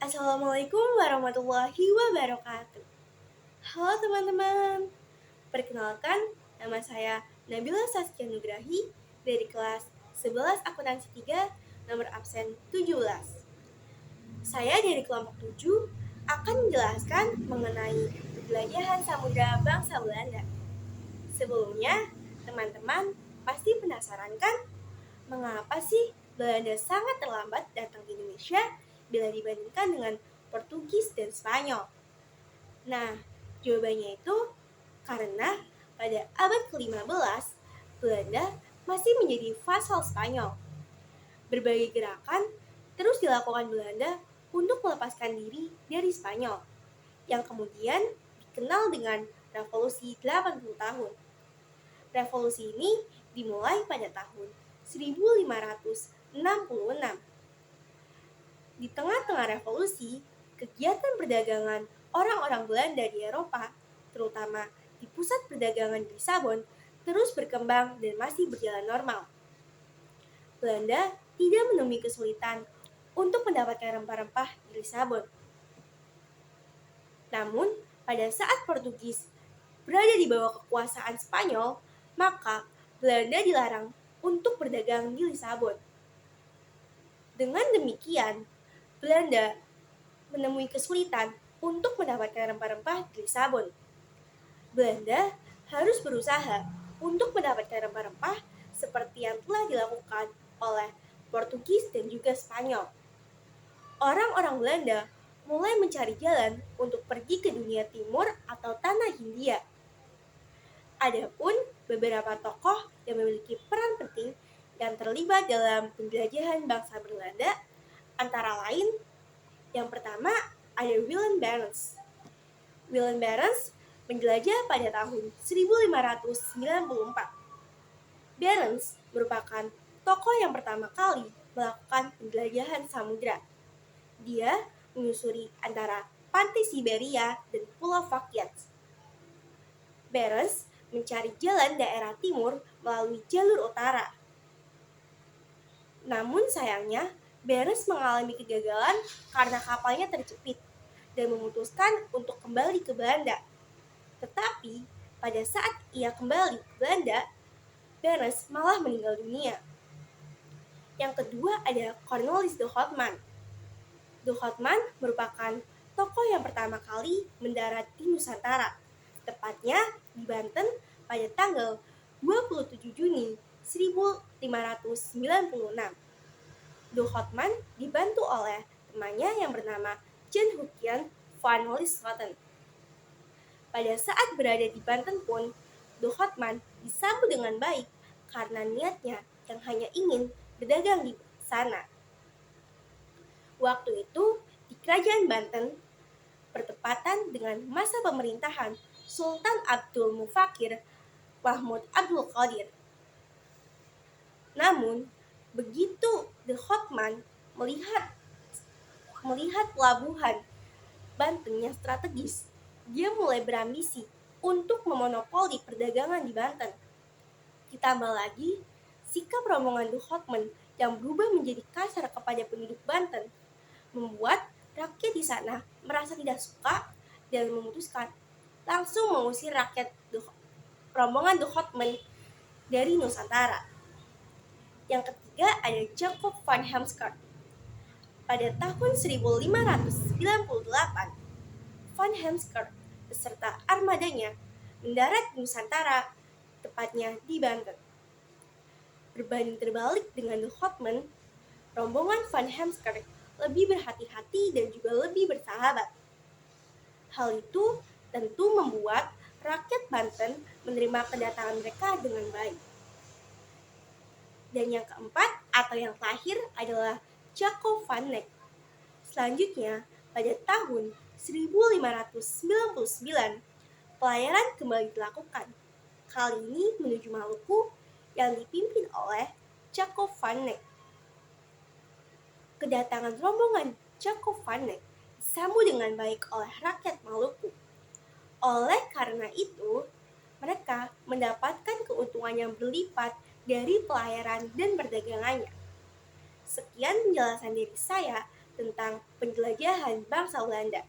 Assalamualaikum warahmatullahi wabarakatuh. Halo teman-teman, perkenalkan nama saya Nabila Saskia Nugrahi dari kelas 11 Akuntansi 3 nomor absen 17. Saya dari kelompok 7 akan menjelaskan mengenai penjelajahan samudra bangsa Belanda. Sebelumnya, teman-teman pasti penasaran kan? Mengapa sih Belanda sangat terlambat datang ke Indonesia bila dibandingkan dengan Portugis dan Spanyol? Nah, jawabannya itu karena pada abad ke-15, Belanda masih menjadi vasal Spanyol. Berbagai gerakan terus dilakukan Belanda untuk melepaskan diri dari Spanyol, yang kemudian dikenal dengan Revolusi 80 tahun. Revolusi ini dimulai pada tahun 1566. Di tengah-tengah revolusi, kegiatan perdagangan orang-orang Belanda di Eropa, terutama di pusat perdagangan di Lisabon, terus berkembang dan masih berjalan normal. Belanda tidak menemui kesulitan untuk mendapatkan rempah-rempah di Lisabon. Namun, pada saat Portugis berada di bawah kekuasaan Spanyol, maka Belanda dilarang untuk berdagang di Lisabon. Dengan demikian, Belanda menemui kesulitan untuk mendapatkan rempah-rempah di Lisabon. Belanda harus berusaha untuk mendapatkan rempah-rempah seperti yang telah dilakukan oleh Portugis dan juga Spanyol. Orang-orang Belanda mulai mencari jalan untuk pergi ke dunia timur atau tanah Hindia. Adapun beberapa tokoh yang memiliki peran penting yang terlibat dalam penjelajahan bangsa Belanda antara lain yang pertama ada Willem Barents. Willem Barents menjelajah pada tahun 1594. Barents merupakan tokoh yang pertama kali melakukan penjelajahan samudra. Dia menyusuri antara pantai Siberia dan Pulau Fakyat. Barents mencari jalan daerah timur melalui jalur utara. Namun sayangnya, Barents mengalami kegagalan karena kapalnya terjepit dan memutuskan untuk kembali ke Belanda. Tetapi, pada saat ia kembali ke Belanda, Barents malah meninggal dunia. Yang kedua ada Cornelis de Houtman. De Houtman merupakan tokoh yang pertama kali mendarat di Nusantara, tepatnya di Banten pada tanggal 27 Juni 1596. De Houtman dibantu oleh temannya yang bernama Jan Huyghen van Lieshoten. Pada saat berada di Banten pun, De Houtman disambut dengan baik karena niatnya yang hanya ingin berdagang di sana. Waktu itu, di Kerajaan Banten, bertepatan dengan masa pemerintahan Sultan Abdul Mufakir Mahmud Abdul Qadir. Namun, begitu De Houtman melihat pelabuhan Banten yang strategis, dia mulai berambisi untuk memonopoli perdagangan di Banten. Ditambah lagi, sikap rombongan De Houtman yang berubah menjadi kasar kepada penduduk Banten membuat rakyat di sana merasa tidak suka dan memutuskan langsung mengusir rombongan De Houtman dari Nusantara. Yang ketiga ada Jacob van Heemskerck. Pada tahun 1598, Van Heemskerck beserta armadanya mendarat di Nusantara, tepatnya di Banten. Berbanding terbalik dengan De Houtman, rombongan Van Heemskerck lebih berhati-hati dan juga lebih bersahabat. Hal itu tentu membuat rakyat Banten menerima kedatangan mereka dengan baik. Dan yang keempat atau yang terakhir adalah Jacob van Eyck. Selanjutnya, pada tahun 1599, pelayaran kembali dilakukan. Kali ini menuju Maluku yang dipimpin oleh Jacob van Eyck. Kedatangan rombongan Jacob van Eyck disambut dengan baik oleh rakyat Maluku. Oleh karena itu, mereka mendapatkan keuntungan yang berlipat dari pelayaran dan perdagangannya. Sekian penjelasan dari saya. tentang penjelajahan bangsa Belanda.